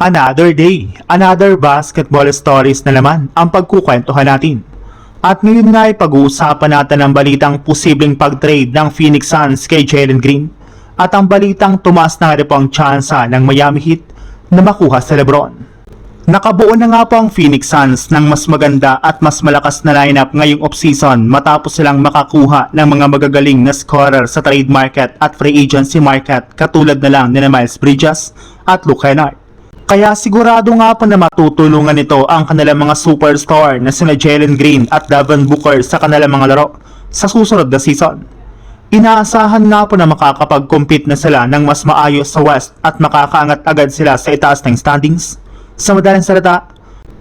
Another day, another basketball stories na naman ang pagkukwentuhan natin. At ngayon nga ay pag-uusapan natin ang balitang posibleng pag-trade ng Phoenix Suns kay Jalen Green at ang balitang tumaas na nga po ang tsansa ng Miami Heat na makuha sa LeBron. Nakabuo na nga po ang Phoenix Suns ng mas maganda at mas malakas na lineup ngayong offseason matapos silang makakuha ng mga magagaling na scorer sa trade market at free agency market katulad na lang ni Miles Bridges at Luke Kennard. Kaya sigurado nga po na matutulungan nito ang kanilang mga superstar na sina Jalen Green at Devin Booker sa kanilang mga laro sa susunod na season. Inaasahan nga po na makakapag-compete na sila ng mas maayos sa West at makakaangat agad sila sa itaas ng standings. Sa madaling salita,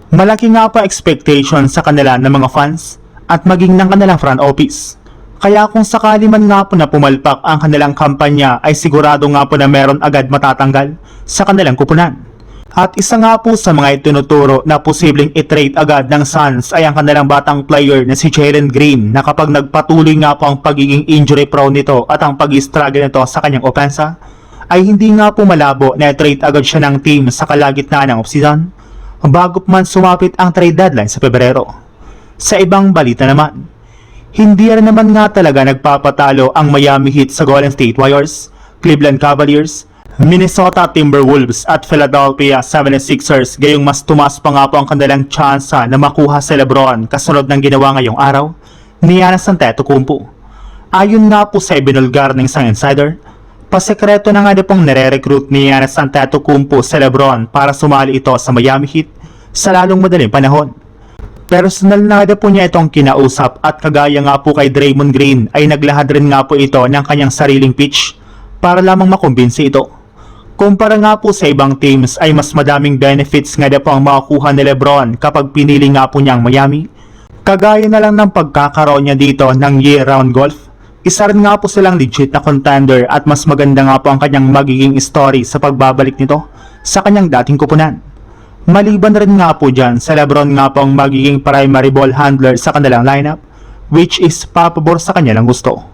malaki nga po expectation sa kanila ng mga fans at maging ng kanilang front office. Kaya kung sakali man nga po na pumalpak ang kanilang kampanya ay sigurado nga po na meron agad matatanggal sa kanilang kupunan. At isa nga po sa mga itinuturo na posibleng i-trade agad ng Suns ay ang kanilang batang player na si Jalen Green na kapag nagpatuloy nga po ang pagiging injury prone nito at ang pag-struggle nito sa kanyang opensa, ay hindi nga po malabo na i-trade agad siya ng team sa kalagitnaan ng offseason bago man sumapit ang trade deadline sa Pebrero. Sa ibang balita naman, hindi rin naman nga talaga nagpapatalo ang Miami Heat sa Golden State Warriors, Cleveland Cavaliers, Minnesota Timberwolves at Philadelphia 76ers, gayong mas tumaas pa nga po ang kanilang tsansa na makuha sa LeBron kasunod ng ginawa ngayong araw ni Giannis Antetokounmpo. Ayon nga po sa ibinulgar ng isang insider, pasekreto na nga pong nire-recruit ni Giannis Antetokounmpo sa LeBron para sumali ito sa Miami Heat sa lalong madaling panahon. Personal na nga po niya itong kinausap at kagaya nga po kay Draymond Green ay naglahad rin nga po ito ng kanyang sariling pitch para lamang makumbinsi ito. Kumpara nga po sa ibang teams ay mas madaming benefits nga po ang makukuha ni LeBron kapag pinili nga po niya ang Miami. Kagaya na lang ng pagkakaroon niya dito ng year-round golf. Isa rin nga po silang legit na contender at mas maganda nga po ang kanyang magiging story sa pagbabalik nito sa kanyang dating kupunan. Maliban rin nga po dyan sa LeBron nga po ang magiging primary ball handler sa kanilang lineup, which is papabor sa kanya lang gusto.